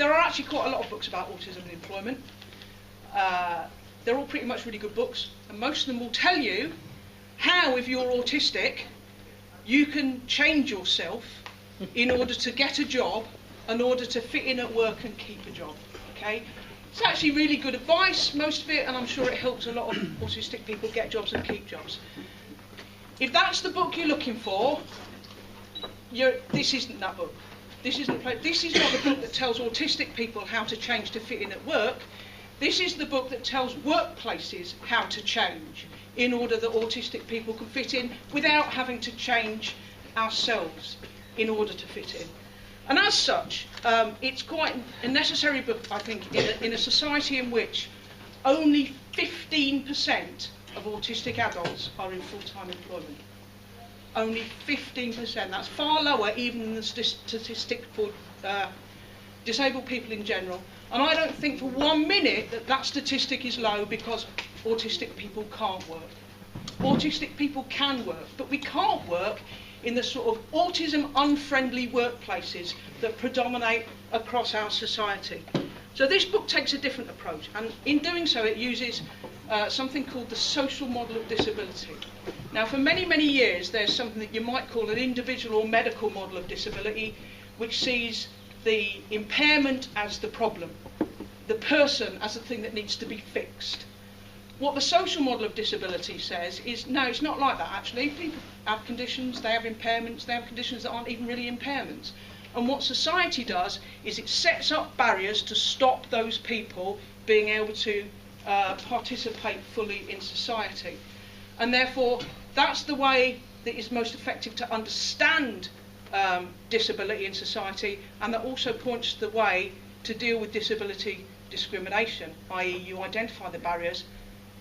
there are actually quite a lot of books about autism and employment. They're all pretty much really good books, and most of them will tell you how, if you're autistic, you can change yourself in order to get a job, in order to fit in at work and keep a job. Okay? It's actually really good advice, most of it, and I'm sure it helps a lot of autistic people get jobs and keep jobs. If that's the book you're looking for, this isn't that book. This is not the book that tells autistic people how to change to fit in at work. This is the book that tells workplaces how to change in order that autistic people can fit in without having to change ourselves in order to fit in. And as such, it's quite a necessary book, I think, in a society in which only 15% of autistic adults are in full-time employment. Only 15%. That's far lower even than the statistic for disabled people in general. And I don't think for 1 minute that statistic is low because autistic people can't work. Autistic people can work, but we can't work in the sort of autism-unfriendly workplaces that predominate across our society. So this book takes a different approach, and in doing so it uses something called the social model of disability. Now, for many, many years there's something that you might call an individual or medical model of disability, which sees the impairment as the problem, the person as the thing that needs to be fixed. What the social model of disability says is, no, it's not like that actually. People have conditions, they have impairments, they have conditions that aren't even really impairments. And what society does is it sets up barriers to stop those people being able to participate fully in society. And therefore, that's the way that is most effective to understand disability in society, and that also points the way to deal with disability discrimination, i.e. you identify the barriers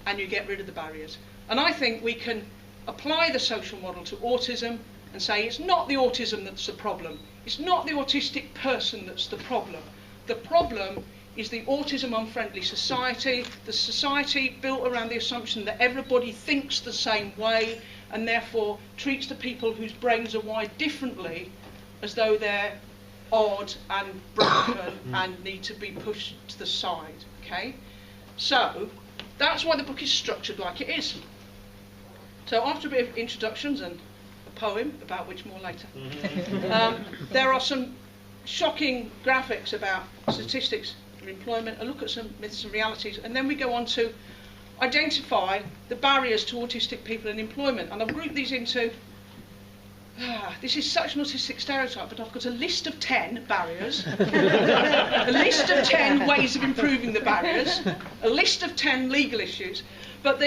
and you get rid of the barriers. And I think we can apply the social model to autism and say it's not the autism that's the problem. It's not the autistic person that's the problem. The problem is the autism-unfriendly society, the society built around the assumption that everybody thinks the same way and therefore treats the people whose brains are wired differently as though they're odd and broken and need to be pushed to the side. Okay? So that's why the book is structured like it is. So after a bit of introductions and a poem, about which more later, there are some shocking graphics about statistics of employment, a look at some myths and realities, and then we go on to identify the barriers to autistic people in employment. And I've grouped these into, this is such an autistic stereotype, but I've got a list of 10 barriers, a list of 10 ways of improving the barriers, a list of 10 legal issues. But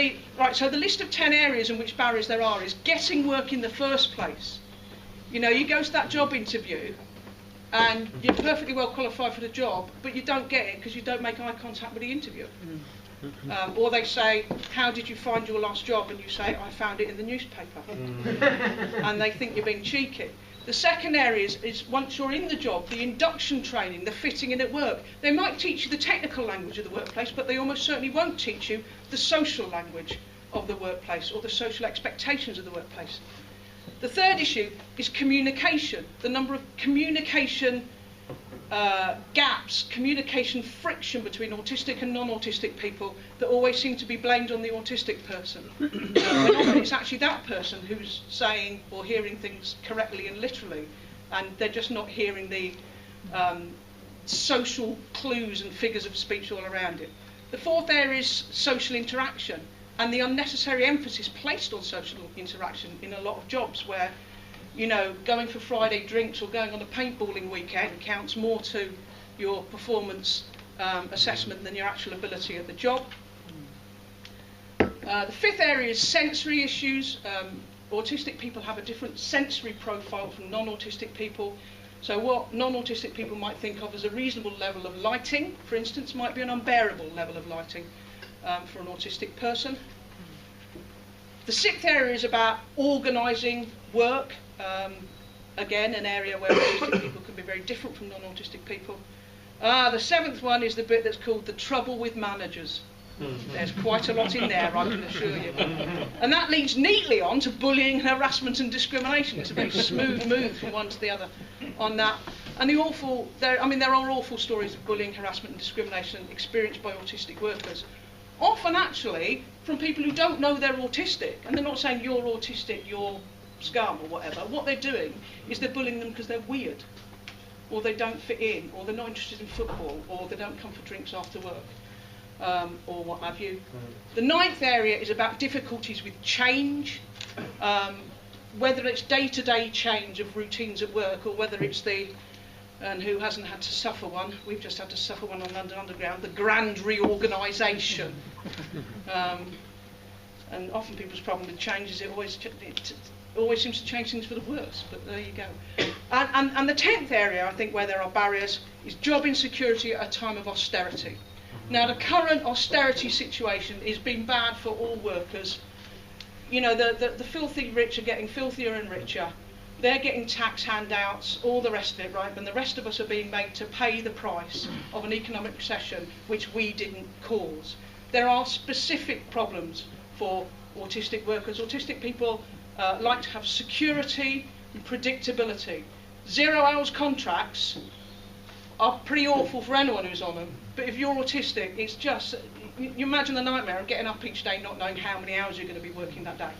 so the list of 10 areas in which barriers there are is getting work in the first place. You know, you go to that job interview and you're perfectly well qualified for the job, but you don't get it because you don't make eye contact with the interviewer. Or they say, how did you find your last job? And you say, I found it in the newspaper. And they think you're being cheeky. The second area is once you're in the job, the induction training, the fitting in at work. They might teach you the technical language of the workplace, but they almost certainly won't teach you the social language of the workplace or the social expectations of the workplace. The third issue is communication. The number of communication gaps, communication friction between autistic and non-autistic people that always seem to be blamed on the autistic person. When often it's actually that person who's saying or hearing things correctly and literally, and they're just not hearing the social clues and figures of speech all around it. The fourth area is social interaction and the unnecessary emphasis placed on social interaction in a lot of jobs where, you know, going for Friday drinks or going on a paintballing weekend counts more to your performance assessment than your actual ability at the job. The fifth area is sensory issues. Autistic people have a different sensory profile from non-autistic people. So what non-autistic people might think of as a reasonable level of lighting, for instance, might be an unbearable level of lighting for an autistic person. The sixth area is about organising work. Again, an area where autistic people can be very different from non-autistic people. The seventh one is the bit that's called the trouble with managers. There's quite a lot in there, I can assure you. And that leads neatly on to bullying, harassment and discrimination. It's a very smooth move from one to the other on that. And there are awful stories of bullying, harassment and discrimination experienced by autistic workers. Often actually from people who don't know they're autistic, and they're not saying you're autistic, you're scum or whatever. What they're doing is they're bullying them because they're weird, or they don't fit in, or they're not interested in football, or they don't come for drinks after work, or what have you. The ninth area is about difficulties with change, whether it's day-to-day change of routines at work, or whether it's and who hasn't had to suffer one? We've just had to suffer one on London Underground, the grand reorganisation. And often people's problem with change is it always seems to change things for the worse, but there you go. And the 10th area, I think, where there are barriers, is job insecurity at a time of austerity. Now, the current austerity situation has been bad for all workers. You know, the filthy rich are getting filthier and richer. They're getting tax handouts, all the rest of it, right? And the rest of us are being made to pay the price of an economic recession which we didn't cause. There are specific problems for autistic workers. Autistic people like to have security and predictability. 0 hours contracts are pretty awful for anyone who's on them. But if you're autistic, it's just, you imagine the nightmare of getting up each day not knowing how many hours you're going to be working that day,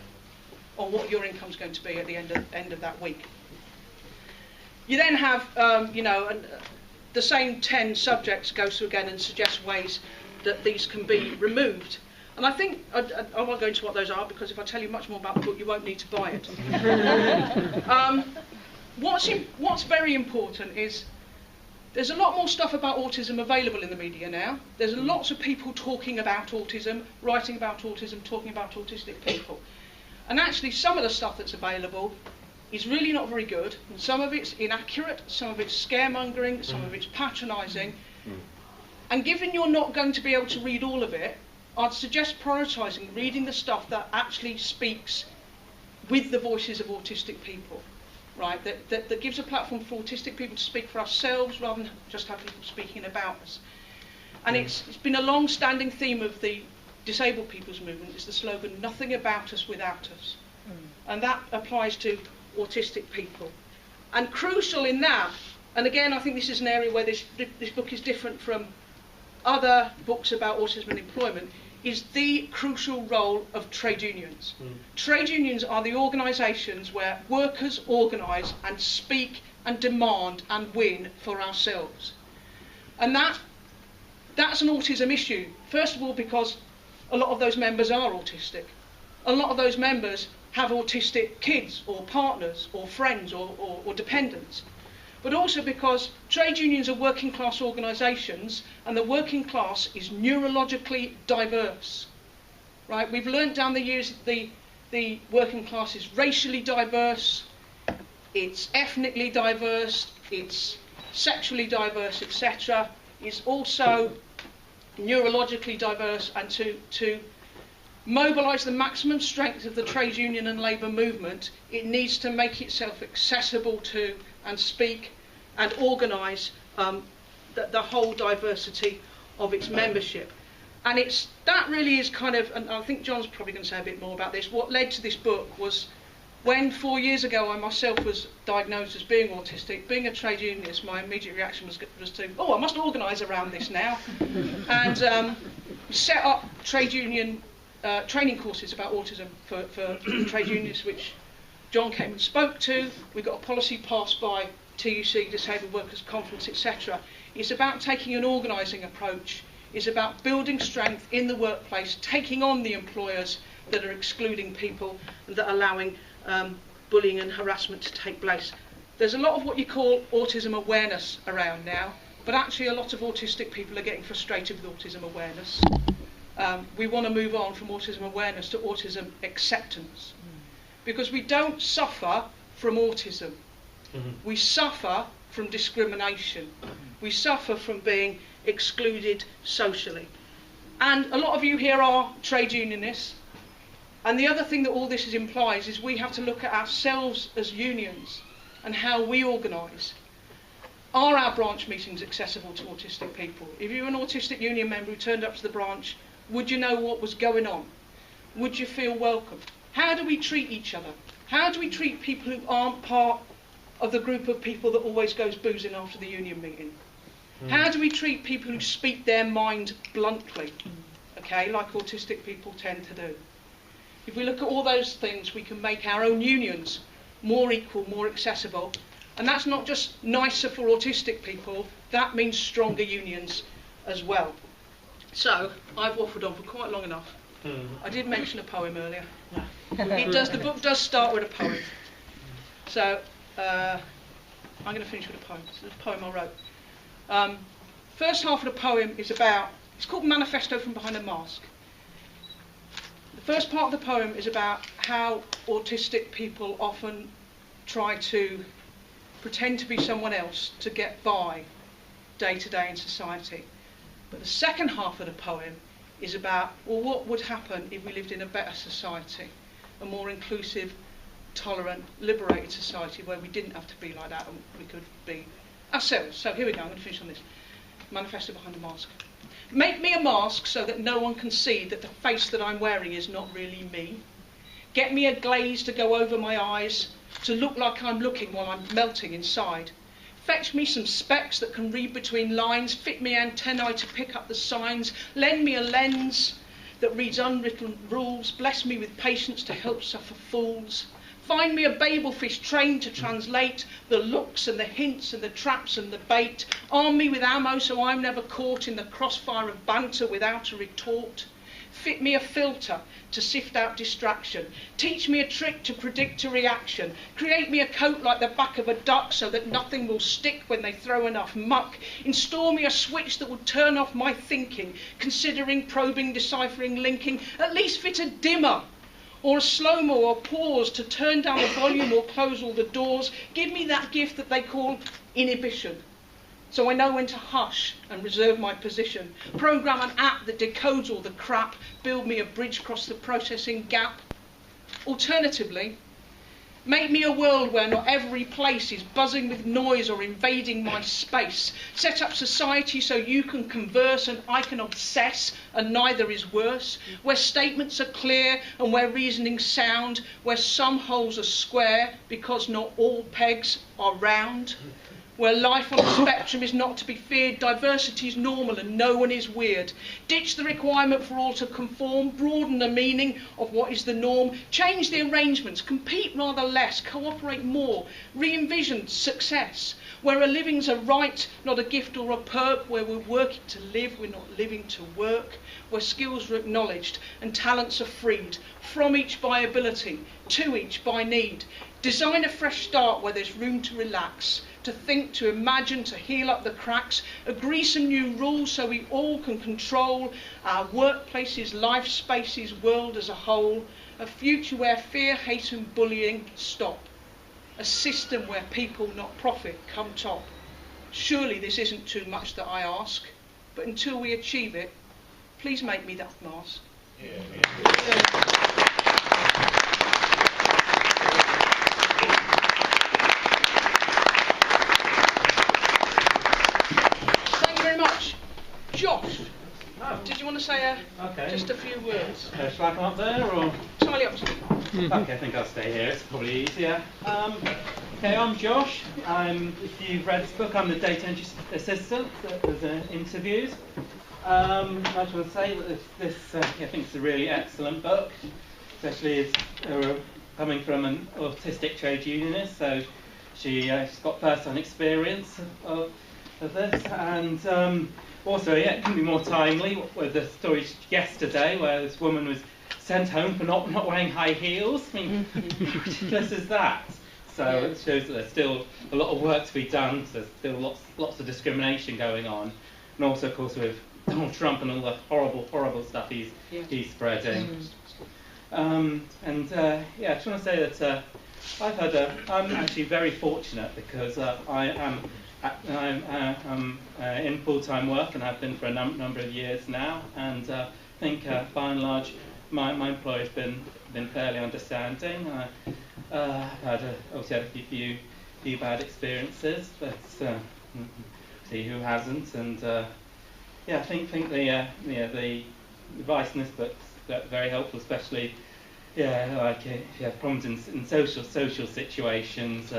or what your income's going to be at the end of that week. You then have, the same 10 subjects goes through again and suggests ways that these can be removed. And I think, I won't go into what those are, because if I tell you much more about the book, you won't need to buy it. What's very important is there's a lot more stuff about autism available in the media now. There's lots of people talking about autism, writing about autism, talking about autistic people. And actually some of the stuff that's available is really not very good. And some of it's inaccurate, some of it's scaremongering, some of it's patronising. And given you're not going to be able to read all of it, I'd suggest prioritising reading the stuff that actually speaks with the voices of autistic people, right? That gives a platform for autistic people to speak for ourselves rather than just have people speaking about us. And it's been a long-standing theme of the disabled people's movement, is the slogan, nothing about us without us. And that applies to autistic people. And crucial in that, and again I think this is an area where this book is different from other books about autism and employment, is the crucial role of trade unions. Trade unions are the organisations where workers organise and speak and demand and win for ourselves. And that's an autism issue. First of all, because a lot of those members are autistic. A lot of those members have autistic kids or partners or friends or dependents. But also because trade unions are working class organisations, and the working class is neurologically diverse. Right? We've learnt down the years that the working class is racially diverse, it's ethnically diverse, it's sexually diverse, etc. It's also neurologically diverse, and to mobilise the maximum strength of the trade union and labour movement, it needs to make itself accessible to and speak and organise the whole diversity of its membership. And that really is kind of, and I think John's probably going to say a bit more about this, what led to this book was when 4 years ago I myself was diagnosed as being autistic. Being a trade unionist, my immediate reaction was to, I must organise around this now. And set up trade union training courses about autism for trade unionists, which John came and spoke to. We got a policy passed by TUC, Disabled Workers Conference, etc. It's about taking an organising approach. It's about building strength in the workplace, taking on the employers that are excluding people and that are allowing bullying and harassment to take place. There's a lot of what you call autism awareness around now, but actually a lot of autistic people are getting frustrated with autism awareness. We want to move on from autism awareness to autism acceptance, because we don't suffer from autism. We suffer from discrimination. We suffer from being excluded socially. And a lot of you here are trade unionists. And the other thing that all this implies is we have to look at ourselves as unions and how we organise. Are our branch meetings accessible to autistic people? If you're an autistic union member who turned up to the branch, would you know what was going on? Would you feel welcome? How do we treat each other? How do we treat people who aren't part of the group of people that always goes boozing after the union meeting? How do we treat people who speak their mind bluntly, okay, like autistic people tend to do? If we look at all those things, we can make our own unions more equal, more accessible. And that's not just nicer for autistic people, that means stronger unions as well. So, I've waffled on for quite long enough. I did mention a poem earlier. The book does start with a poem. So, I'm going to finish with a poem. This is a poem I wrote. First half of the poem is it's called Manifesto from Behind a Mask. The first part of the poem is about how autistic people often try to pretend to be someone else to get by day to day in society. But the second half of the poem is about, well, what would happen if we lived in a better society, a more inclusive, tolerant, liberated society where we didn't have to be like that and we could be ourselves. So here we go, I'm going to finish on this. Manifesto Behind a Mask. Make me a mask so that no one can see that the face that I'm wearing is not really me. Get me a glaze to go over my eyes, to look like I'm looking while I'm melting inside. Fetch me some specs that can read between lines, fit me antennae to pick up the signs, lend me a lens that reads unwritten rules, bless me with patience to help suffer fools. Find me a babelfish trained to translate the looks and the hints and the traps and the bait. Arm me with ammo so I'm never caught in the crossfire of banter without a retort. Fit me a filter to sift out distraction. Teach me a trick to predict a reaction. Create me a coat like the back of a duck so that nothing will stick when they throw enough muck. Install me a switch that will turn off my thinking, considering, probing, deciphering, linking. At least fit a dimmer or a slow-mo or pause to turn down the volume or close all the doors. Give me that gift that they call inhibition, so I know when to hush and reserve my position. Program an app that decodes all the crap. Build me a bridge across the processing gap. Alternatively, make me a world where not every place is buzzing with noise or invading my space. Set up society so you can converse and I can obsess and neither is worse. Where statements are clear and where reasoning's sound. Where some holes are square because not all pegs are round. Where life on the spectrum is not to be feared, diversity is normal and no one is weird. Ditch the requirement for all to conform, broaden the meaning of what is the norm, change the arrangements, compete rather less, cooperate more, re-envision success. Where a living's a right, not a gift or a perk, where we're working to live, we're not living to work, where skills are acknowledged and talents are freed, from each by ability, to each by need. Design a fresh start where there's room to relax, to think, to imagine, to heal up the cracks. Agree some new rules so we all can control our workplaces, life spaces, world as a whole. A future where fear, hate and bullying stop. A system where people, not profit, come top. Surely this isn't too much that I ask, but until we achieve it, please make me that mask. Thank you very much. Josh, did you want to say just a few words? Shall I come up there, or? Entirely up to you. Okay, I think I'll stay here, it's probably easier. Okay, I'm Josh. If you've read this book, I'm the data entry assistant that was interviewed. I just want to say that this I think it's a really excellent book, especially as coming from an autistic trade unionist, so she's got first-hand experience of this, and also it can be more timely with the story yesterday where this woman was sent home for not wearing high heels. I mean, how ridiculous is that? So it shows that there's still a lot of work to be done. So there's still lots of discrimination going on, and also, of course, with Donald Trump and all the horrible stuff he's spreading. I just want to say that I'm actually very fortunate because I'm in full-time work and have been for a number of years now, and I think by and large my employer's been fairly understanding. I've had obviously had a few bad experiences, but see who hasn't, and I think the advice in this book's very helpful, especially like if you have problems in social situations.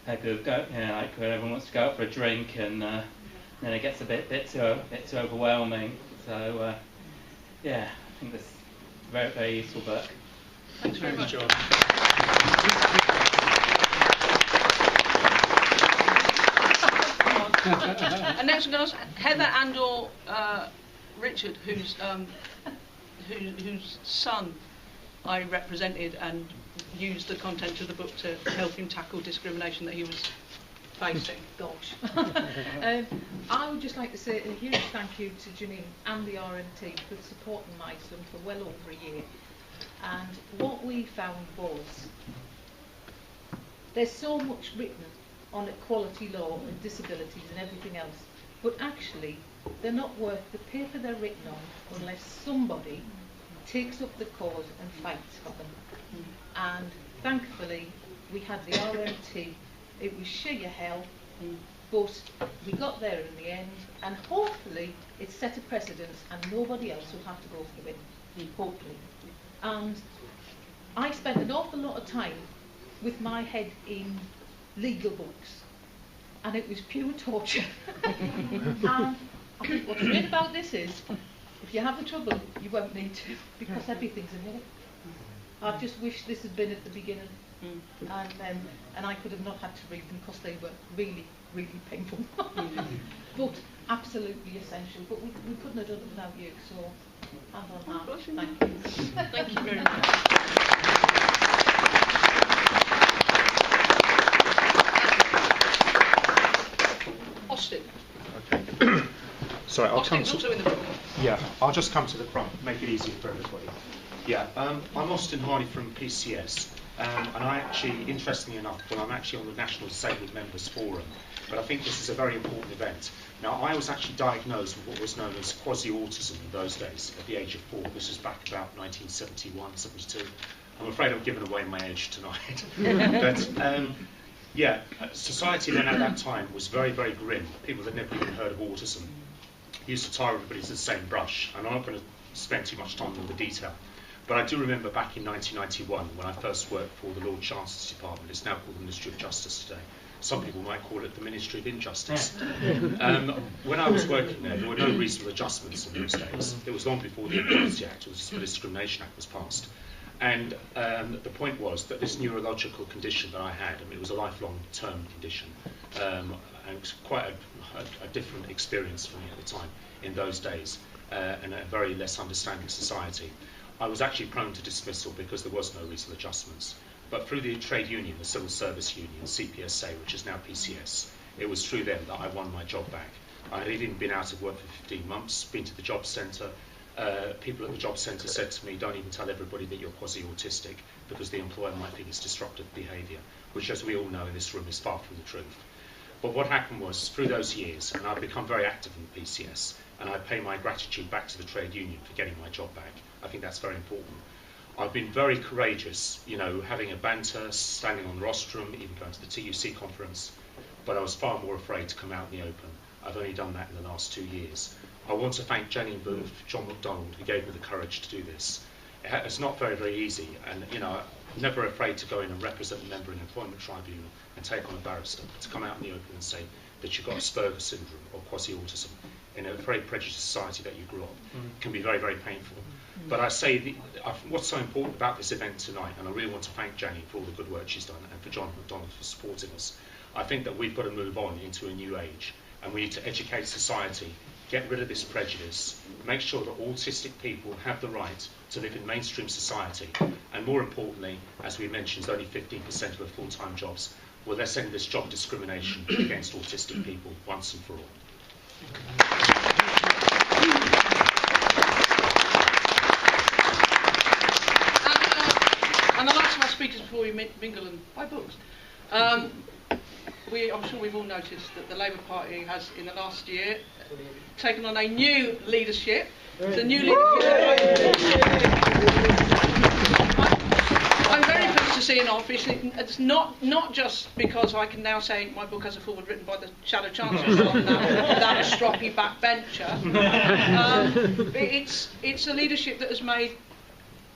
go, like when everyone wants to go out for a drink, and then it gets a bit too overwhelming. So yeah, I think this is a very, very useful book. Thanks very much, John. And next one goes Heather and/or Richard, whose son I represented and used the content of the book to help him tackle discrimination that he was facing. Gosh. I would just like to say a huge thank you to Janine and the RMT for supporting my son for well over a year. And what we found was there's so much written on equality law and disabilities and everything else, but actually they're not worth the paper they're written on unless somebody takes up the cause and fights for them. And thankfully we had the RMT. It was sheer hell, but we got there in the end, and hopefully it set a precedent and nobody else will have to go through it, hopefully. And I spent an awful lot of time with my head in legal books, and it was pure torture. And I think what's great about this is, if you have the trouble, you won't need to, because everything's in it. I just wish this had been at the beginning, and I could have not had to read them because they were really, really painful. But absolutely essential. But we couldn't have done it without you, so hand on heart. Thank you. Thank you very much. Austin. Okay. Sorry, I'll come Austin's to. also in the book. Yeah, I'll just come to the front, make it easier for everybody. Yeah, I'm Austin Harney from PCS, and I actually, interestingly enough, I'm actually on the National Disabled Members Forum, but I think this is a very important event. Now, I was actually diagnosed with what was known as quasi-autism in those days, at the age of 4. This was back about 1971, 72. I'm afraid I'm giving away my age tonight. But, yeah, society then at that time was very, very grim. People had never even heard of autism used to tar everybody to the same brush, and I'm not going to spend too much time on the detail. But I do remember back in 1991 when I first worked for the Lord Chancellor's Department. It's now called the Ministry of Justice today. Some people might call it the Ministry of Injustice. When I was working there were no reasonable adjustments in those days. It was long before the Equality Act, or the Discrimination Act was passed. And the point was that this neurological condition that I had, it was a lifelong term condition, and it was quite a different experience for me at the time in those days, and a very less understanding society. I was actually prone to dismissal because there was no reasonable adjustments. But through the trade union, the Civil Service Union, CPSA, which is now PCS, it was through them that I won my job back. I had even been out of work for 15 months, been to the job centre. People at the job centre said to me, don't even tell everybody that you're quasi-autistic because the employer might think it's disruptive behaviour, which, as we all know in this room, is far from the truth. But what happened was, through those years, and I've become very active in the PCS, and I pay my gratitude back to the trade union for getting my job back. I think that's very important. I've been very courageous, having a banter, standing on the rostrum, even going to the TUC conference, but I was far more afraid to come out in the open. I've only done that in the last 2 years. I want to thank Janine Booth, John McDonnell, who gave me the courage to do this. It's not very, very easy, and I'm never afraid to go in and represent a member in an employment tribunal and take on a barrister, to come out in the open and say that you've got Asperger's syndrome or quasi-autism in a very prejudiced society that you grew up can be very, very painful. But I say what's so important about this event tonight, and I really want to thank Janine for all the good work she's done, and for John McDonnell for supporting us. I think that we've got to move on into a new age, and we need to educate society, get rid of this prejudice, make sure that autistic people have the right to live in mainstream society, and more importantly, as we mentioned, only 15% of the full-time jobs. Well, let's end this job discrimination against autistic people once and for all. And the last of our speakers before we mingle and buy books. I'm sure we've all noticed that the Labour Party has, in the last year, taken on a new leadership. The new leadership. I'm very pleased to see in office. It's not just because I can now say my book has a foreword written by the Shadow Chancellor without a stroppy backbencher. It's a leadership that has made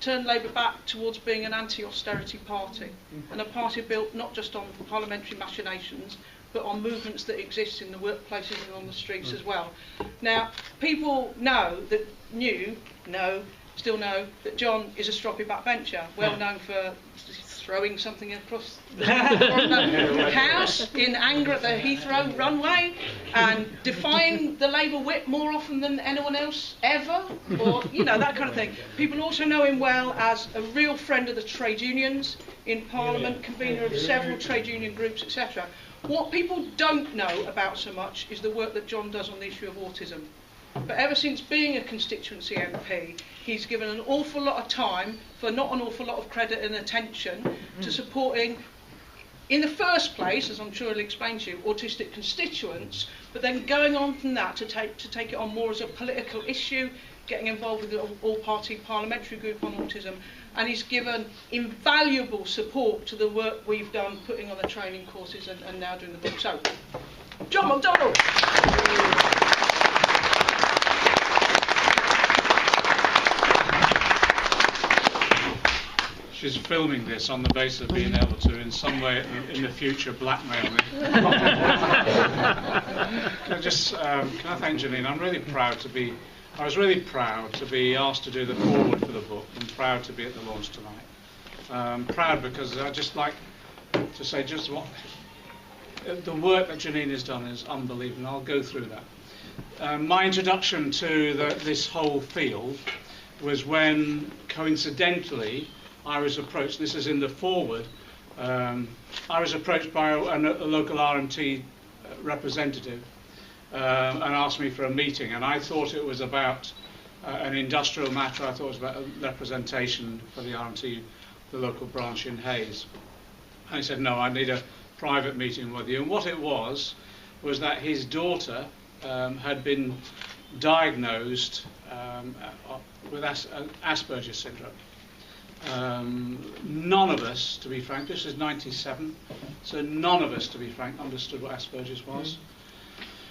turned Labour back towards being an anti-austerity party, and a party built not just on parliamentary machinations, but on movements that exist in the workplaces and on the streets as well. Now, people still know that John is a stroppy backbencher, well known for throwing something across the house in anger at the Heathrow runway and defying the Labour whip more often than anyone else ever, or, you know, that kind of thing. People also know him well as a real friend of the trade unions in Parliament, convener of several trade union groups, etc. What people don't know about so much is the work that John does on the issue of autism. But ever since being a constituency MP, he's given an awful lot of time, for not an awful lot of credit and attention, to supporting, in the first place, as I'm sure he'll explain to you, autistic constituents, but then going on from that to take it on more as a political issue, getting involved with the all-party parliamentary group on autism, and he's given invaluable support to the work we've done, putting on the training courses and now doing the book. So, John McDonnell! She's filming this on the basis of being able to, in some way in the future, blackmail me. Can I thank Janine? I was really proud to be asked to do the foreword for the book, and proud to be at the launch tonight. Proud because I just like to say just what the work that Janine has done is unbelievable, and I'll go through that. My introduction to this whole field was when, coincidentally, I was approached, this is in the foreword, I was approached by a local RMT representative and asked me for a meeting, and I thought it was about an industrial matter. I thought it was about a representation for the RMT, the local branch in Hayes. And he said, no, I need a private meeting with you. And what it was that his daughter had been diagnosed with Asperger's syndrome. None of us, to be frank, this is 97, so none of us, to be frank, understood what Asperger's was.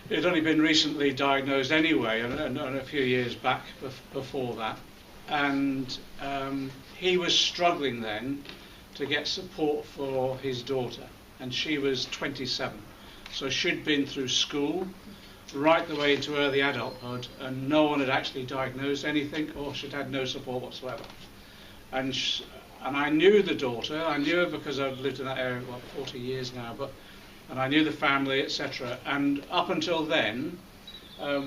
It had only been recently diagnosed anyway, and a few years back before that. And he was struggling then to get support for his daughter, and she was 27. So she'd been through school, right the way into early adulthood, and no one had actually diagnosed anything, or she'd had no support whatsoever. And I knew the daughter. I knew her because I've lived in that area for 40 years now. And I knew the family, etc. And up until then,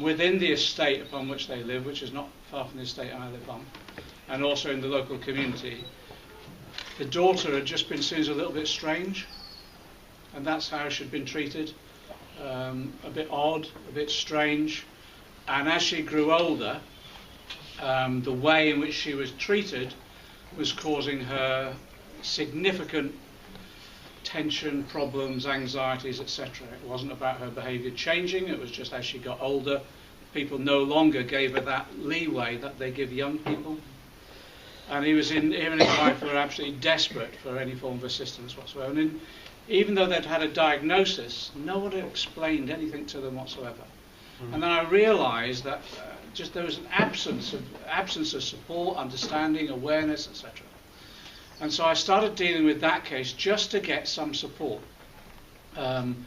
within the estate upon which they live, which is not far from the estate I live on, and also in the local community, the daughter had just been seen as a little bit strange, and that's how she'd been treated. A bit odd, a bit strange. And as she grew older, the way in which she was treated was causing her significant tension, problems, anxieties, etc. It wasn't about her behaviour changing, it was just as she got older, people no longer gave her that leeway that they give young people. And him and his wife were absolutely desperate for any form of assistance whatsoever. And even though they'd had a diagnosis, no one had explained anything to them whatsoever. And then I realised that just there was an absence of support, understanding, awareness, etc. And so I started dealing with that case just to get some support. And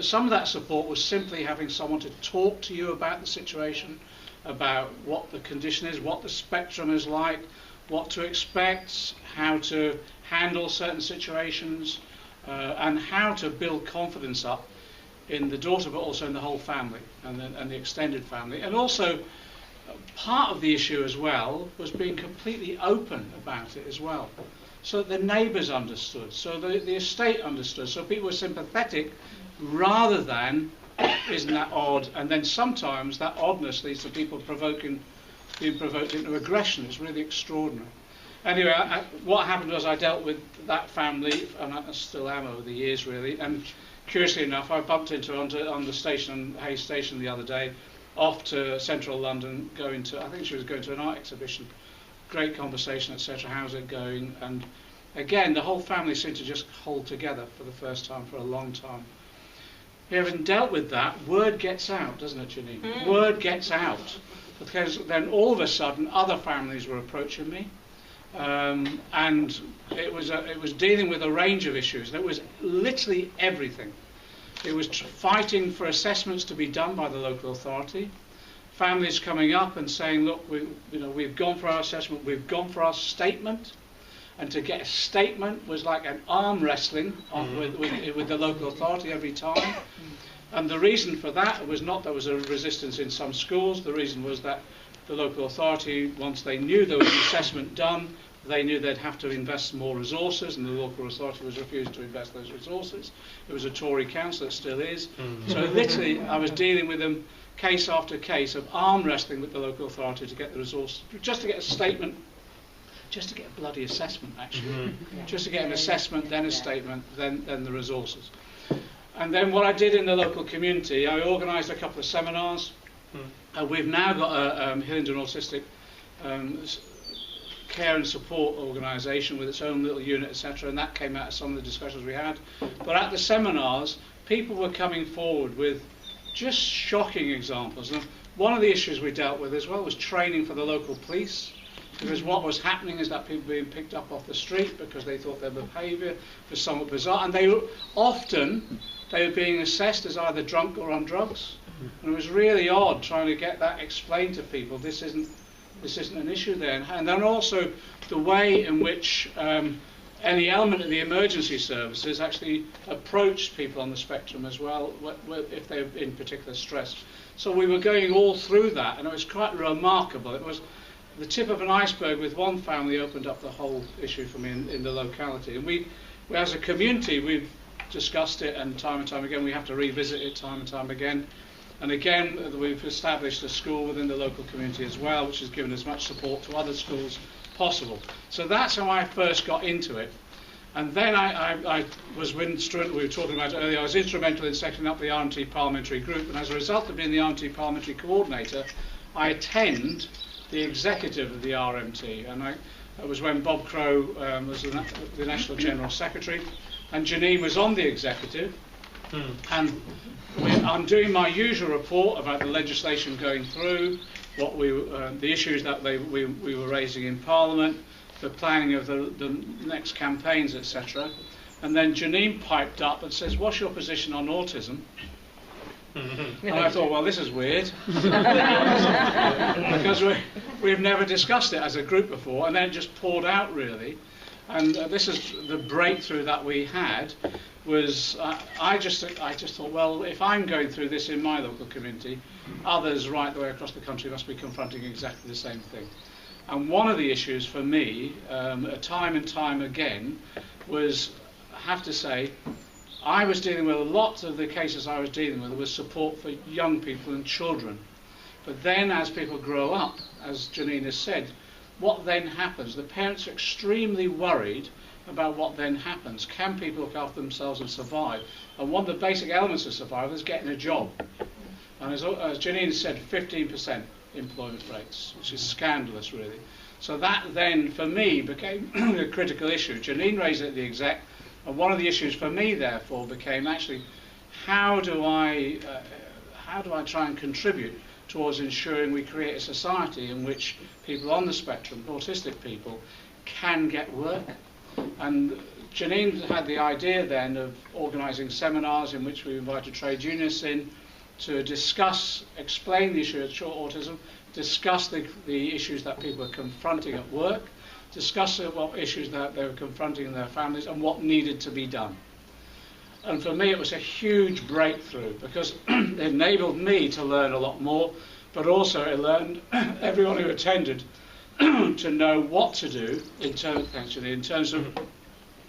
some of that support was simply having someone to talk to you about the situation, about what the condition is, what the spectrum is like, what to expect, how to handle certain situations, and how to build confidence up in the daughter, but also in the whole family and the extended family. And also, part of the issue as well was being completely open about it as well, so that the neighbours understood, so the estate understood, so people were sympathetic rather than, isn't that odd? And then sometimes that oddness leads to people being provoked into aggression. It's really extraordinary. Anyway, what happened was I dealt with that family, and I still am over the years really, and curiously enough, I bumped into her on the station, Hayes Station, the other day, off to central London, I think she was going to an art exhibition. Great conversation, etc. How's it going? And again, the whole family seemed to just hold together for the first time for a long time. Having dealt with that, word gets out, doesn't it, Janine? Word gets out. Because then all of a sudden, other families were approaching me. and it was dealing with a range of issues. And it was literally everything. It was fighting for assessments to be done by the local authority. Families coming up and saying, look, we've gone for our assessment, we've gone for our statement. And to get a statement was like an arm wrestling with the local authority every time. And the reason for that was not there was a resistance in some schools. The reason was that the local authority, once they knew there was an assessment done, they knew they'd have to invest more resources, and the local authority was refused to invest those resources. It was a Tory council, it still is. So literally, I was dealing with them case after case of arm wrestling with the local authority to get the resources, just to get a statement, just to get a bloody assessment, actually. Just to get an assessment, then a statement, then the resources. And then what I did in the local community, I organised a couple of seminars. We've now got a Hillingdon Autistic care and support organisation with its own little unit, etc., and that came out of some of the discussions we had. But at the seminars, people were coming forward with just shocking examples. And one of the issues we dealt with as well was training for the local police, because what was happening is that people were being picked up off the street because they thought their behaviour was somewhat bizarre, and they were being assessed as either drunk or on drugs. And it was really odd trying to get that explained to people. This isn't an issue there. And then also the way in which any element of the emergency services actually approached people on the spectrum as well, if they were in particular stress. So we were going all through that, and it was quite remarkable. It was the tip of an iceberg. With one family opened up the whole issue for me in the locality. And we as a community, we've discussed it, and time again we have to revisit it time and time again. And again, we've established a school within the local community as well, which has given as much support to other schools possible. So that's how I first got into it. And then I was instrumental, we were talking about it earlier, I was instrumental in setting up the RMT Parliamentary Group, and as a result of being the RMT Parliamentary Coordinator, I attend the executive of the RMT. And that was when Bob Crow was the National General Secretary, and Janine was on the executive. And I'm doing my usual report about the legislation going through, what the issues that we were raising in Parliament, the planning of the next campaigns, etc. And then Janine piped up and says, "What's your position on autism?" And I thought, well, this is weird, because we've never discussed it as a group before, and then it just poured out really. And this is the breakthrough that we had. Was I just thought, well, if I'm going through this in my local community, others right the way across the country must be confronting exactly the same thing. And one of the issues for me, time and time again, was, I have to say, I was dealing with a lot of the cases I was dealing with was support for young people and children. But then as people grow up, as Janine has said, what then happens? The parents are extremely worried about what then happens. Can people look after themselves and survive? And one of the basic elements of survival is getting a job. And as Janine said, 15% employment rates, which is scandalous really. So that then, for me, became a critical issue. Janine raised it at the exec, and one of the issues for me, therefore, became actually, how do I try and contribute towards ensuring we create a society in which people on the spectrum, autistic people, can get work? And Janine had the idea then of organising seminars in which we invited trade unionists in to discuss, explain the issue of short autism, discuss the issues that people are confronting at work, discuss what issues that they were confronting in their families and what needed to be done. And for me it was a huge breakthrough, because it enabled me to learn a lot more, but also it learned everyone who attended to know what to do in terms of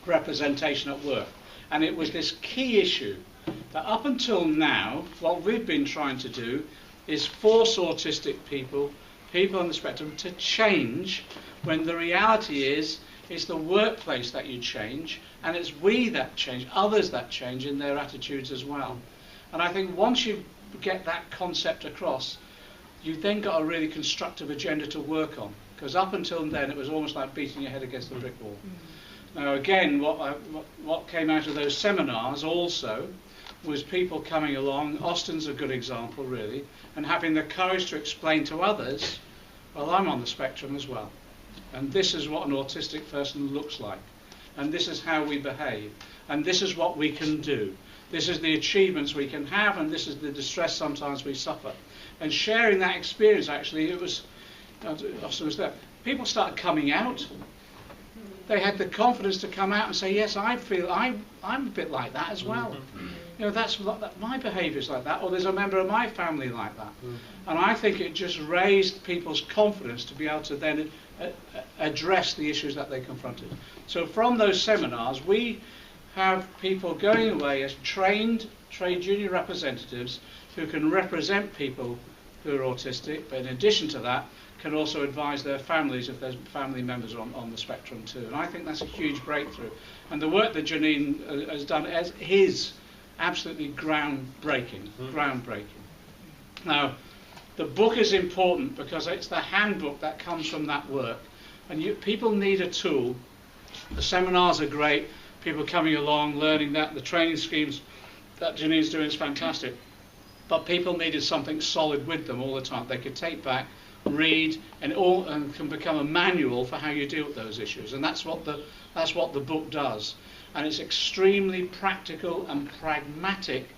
representation at work. And it was this key issue that up until now, what we've been trying to do is force autistic people on the spectrum to change, when the reality is it's the workplace that you change, and it's we that change, others that change in their attitudes as well. And I think once you get that concept across, you've then got a really constructive agenda to work on, because up until then it was almost like beating your head against the brick wall. Now again, what came out of those seminars also was people coming along, Austin's a good example really, and having the courage to explain to others, well, I'm on the spectrum as well. And this is what an autistic person looks like. And this is how we behave. And this is what we can do. This is the achievements we can have, and this is the distress sometimes we suffer. And sharing that experience, actually, it was, Austin was there. People started coming out. They had the confidence to come out and say, yes, I feel I'm a bit like that as well. You know, my behaviour's like that, or there's a member of my family like that. And I think it just raised people's confidence to be able to then address the issues that they confronted. So from those seminars, we have people going away as trained trade union representatives who can represent people who are autistic, but in addition to that, can also advise their families if there's family members on the spectrum too. And I think that's a huge breakthrough. And the work that Janine has done is absolutely groundbreaking. Now, the book is important because it's the handbook that comes from that work. And people need a tool. The seminars are great. People coming along, learning that. The training schemes that Janine's doing is fantastic. But people needed something solid with them all the time. They could take back, read, and can become a manual for how you deal with those issues. And that's what the book does. And it's extremely practical and pragmatic,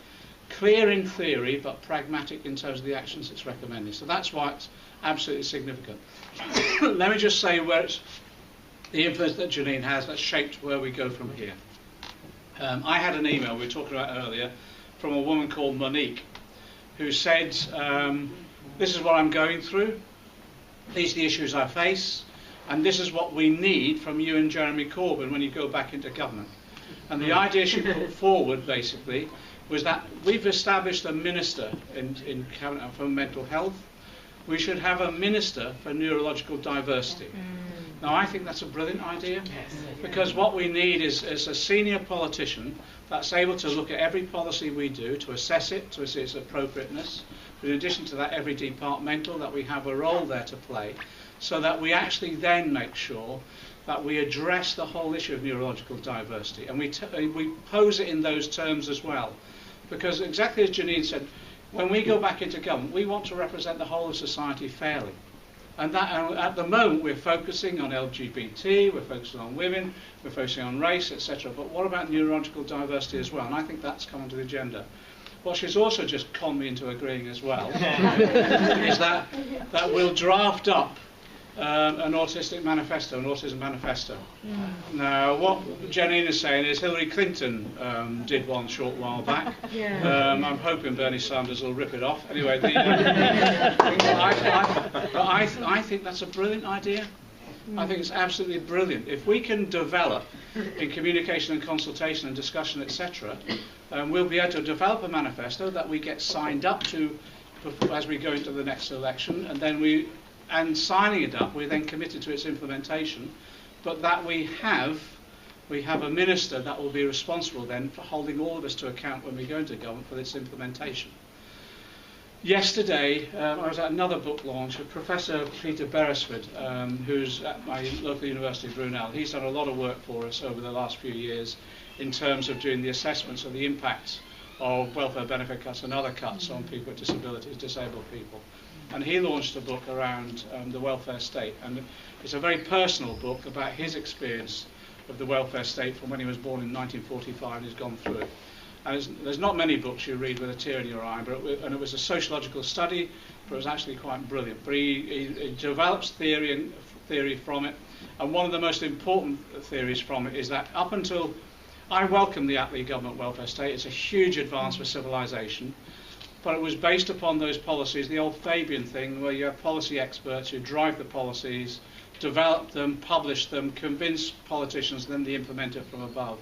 clear in theory, but pragmatic in terms of the actions it's recommending. So that's why it's absolutely significant. Let me just say where the influence that Janine has that's shaped where we go from here. I had an email we were talking about earlier from a woman called Monique, who said, this is what I'm going through, these are the issues I face, and this is what we need from you and Jeremy Corbyn when you go back into government. And the idea she put forward, basically, was that we've established a minister in Cabinet for mental health. We should have a minister for neurological diversity. Now, I think that's a brilliant idea, because what we need is a senior politician that's able to look at every policy we do, to assess it, to assess its appropriateness. But in addition to that, every departmental, that we have a role there to play, so that we actually then make sure that we address the whole issue of neurological diversity. And we pose it in those terms as well. Because exactly as Janine said, when we go back into government, we want to represent the whole of society fairly. And at the moment, we're focusing on LGBT, we're focusing on women, we're focusing on race, etc. But what about neurological diversity as well? And I think that's come onto the agenda. What she's also just conned me into agreeing as well is that we'll draft up an autistic manifesto, an autism manifesto. Now, what Janine is saying is Hillary Clinton did one short while back. I'm hoping Bernie Sanders will rip it off. Anyway, I think that's a brilliant idea. I think it's absolutely brilliant. If we can develop in communication and consultation and discussion, etc., we'll be able to develop a manifesto that we get signed up to as we go into the next election, and signing it up, we're then committed to its implementation, but that we have a minister that will be responsible then for holding all of us to account when we go into government for its implementation. Yesterday, I was at another book launch with Professor Peter Beresford, who's at my local university, Brunel. He's done a lot of work for us over the last few years in terms of doing the assessments of the impacts of welfare benefit cuts and other cuts on people with disabilities, disabled people. And he launched a book around the welfare state. And it's a very personal book about his experience of the welfare state from when he was born in 1945 and he's gone through it. And there's not many books you read with a tear in your eye, and it was a sociological study, but it was actually quite brilliant. But he develops theory from it, and one of the most important theories from it is that up until, I welcome the Attlee government welfare state, it's a huge advance for civilization, but it was based upon those policies, the old Fabian thing, where you have policy experts who drive the policies, develop them, publish them, convince politicians, then they implement it from above.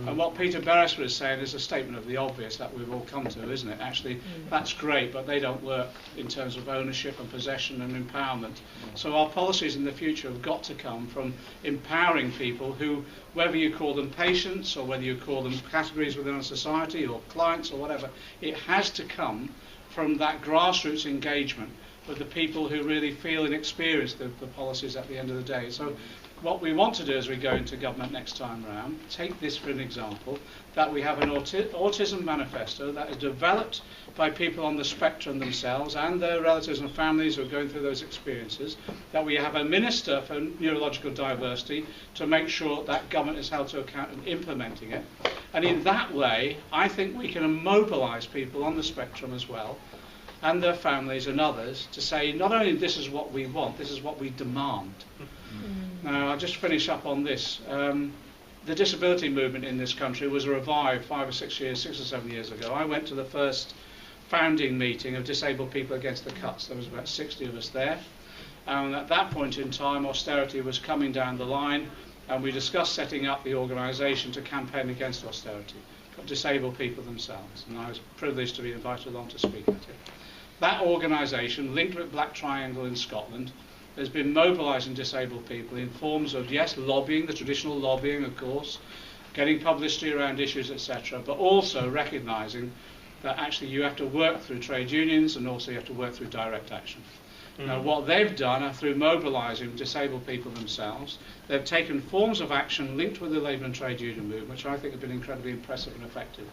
And what Peter Beresford is saying is a statement of the obvious that we've all come to, isn't it? Actually, that's great, but they don't work in terms of ownership and possession and empowerment. So our policies in the future have got to come from empowering people who, whether you call them patients or whether you call them categories within our society or clients or whatever, it has to come from that grassroots engagement with the people who really feel and experience the policies at the end of the day. So what we want to do as we go into government next time round, take this for an example, that we have an autism manifesto that is developed by people on the spectrum themselves and their relatives and families who are going through those experiences, that we have a minister for neurological diversity to make sure that government is held to account in implementing it. And in that way, I think we can mobilise people on the spectrum as well, and their families and others, to say not only this is what we want, this is what we demand. Now, I'll just finish up on this. The disability movement in this country was revived 5 or 6 years, 6 or 7 years ago. I went to the first founding meeting of Disabled People Against the Cuts. There was about 60 of us there. And at that point in time, austerity was coming down the line, and we discussed setting up the organisation to campaign against austerity for disabled people themselves. And I was privileged to be invited along to speak at it. That organisation, linked with Black Triangle in Scotland, has been mobilising disabled people in forms of, yes, lobbying, the traditional lobbying, of course, getting publicity around issues, etc., but also recognising that actually you have to work through trade unions and also you have to work through direct action. Now, what they've done through mobilising disabled people themselves, they've taken forms of action linked with the labour and trade union movement, which I think have been incredibly impressive and effective.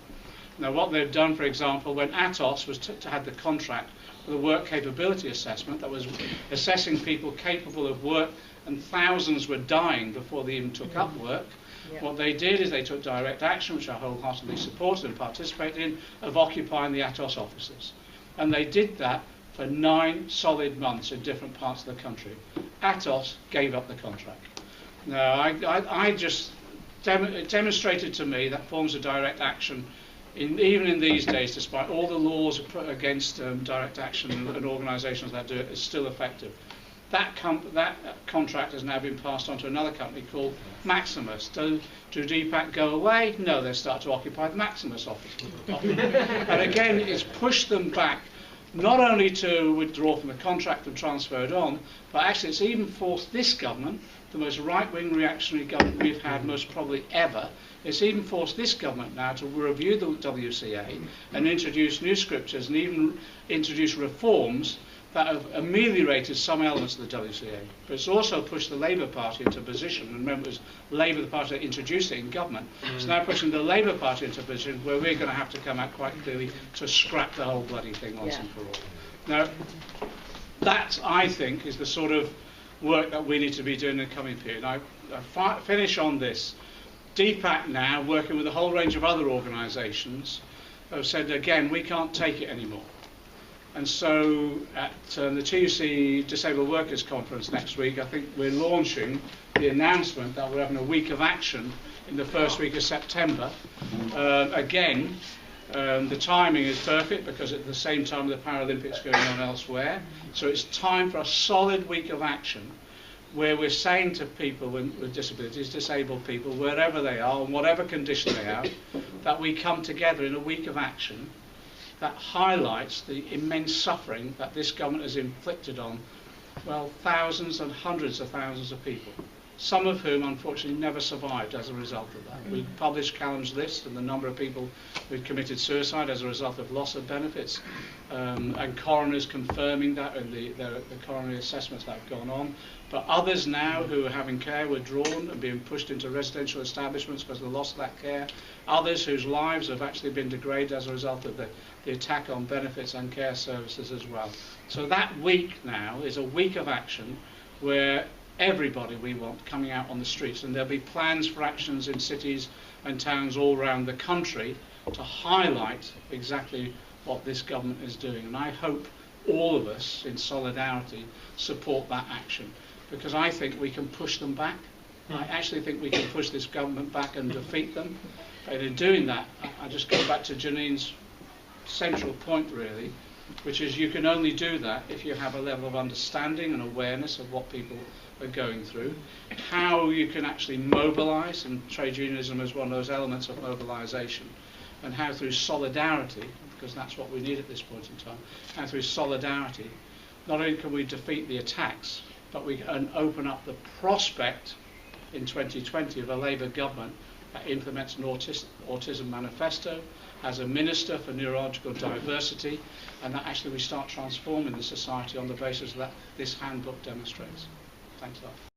Now, what they've done, for example, when Atos was to have the contract for the work capability assessment that was assessing people capable of work, and thousands were dying before they even took up work, what they did is they took direct action, which I wholeheartedly supported and participated in, of occupying the Atos offices. And they did that for 9 solid months in different parts of the country. Atos gave up the contract. Now, I just demonstrated to me that forms of direct action, even in these days, despite all the laws against direct action and organisations that do it, is still effective. That contract has now been passed on to another company called Maximus. Do DPAC go away? No, they start to occupy the Maximus office. And again, it's pushed them back, not only to withdraw from the contract and transfer it on, but actually it's even forced this government, the most right-wing reactionary government we've had most probably ever, it's even forced this government now to review the WCA and introduce new scriptures and even introduce reforms that have ameliorated some elements of the WCA. But it's also pushed the Labour Party into a position, and remember it was Labour the party that introduced it in government, it's now pushing the Labour Party into a position where we're going to have to come out quite clearly to scrap the whole bloody thing once and for all. Now, that, I think, is the sort of work that we need to be doing in the coming period. I finish on this. DPAC now, working with a whole range of other organisations, have said, again, we can't take it anymore. And so at the TUC Disabled Workers Conference next week, I think we're launching the announcement that we're having a week of action in the first week of September. The timing is perfect because at the same time the Paralympics going on elsewhere. So it's time for a solid week of action where we're saying to people with disabilities, disabled people, wherever they are, and whatever condition they have, that we come together in a week of action that highlights the immense suffering that this government has inflicted on, well, thousands and hundreds of thousands of people, some of whom unfortunately never survived as a result of that. We published Callum's list and the number of people who committed suicide as a result of loss of benefits, and coroners confirming that in the coronary assessments that have gone on. But others now who are having care withdrawn and being pushed into residential establishments because of the loss of that care. Others whose lives have actually been degraded as a result of the attack on benefits and care services as well. So that week now is a week of action where everybody we want coming out on the streets, and there'll be plans for actions in cities and towns all around the country to highlight exactly what this government is doing. And I hope all of us in solidarity support that action, because I think we can push them back. I actually think we can push this government back and defeat them. And in doing that, I just go back to Janine's central point really, which is you can only do that if you have a level of understanding and awareness of what people are going through, how you can actually mobilise, and trade unionism is one of those elements of mobilisation, and how through solidarity, because that's what we need at this point in time, how through solidarity, not only can we defeat the attacks, but we can open up the prospect in 2020 of a Labour government that implements an autism manifesto, has a minister for neurological diversity, and that actually we start transforming the society on the basis that this handbook demonstrates. Thanks a lot.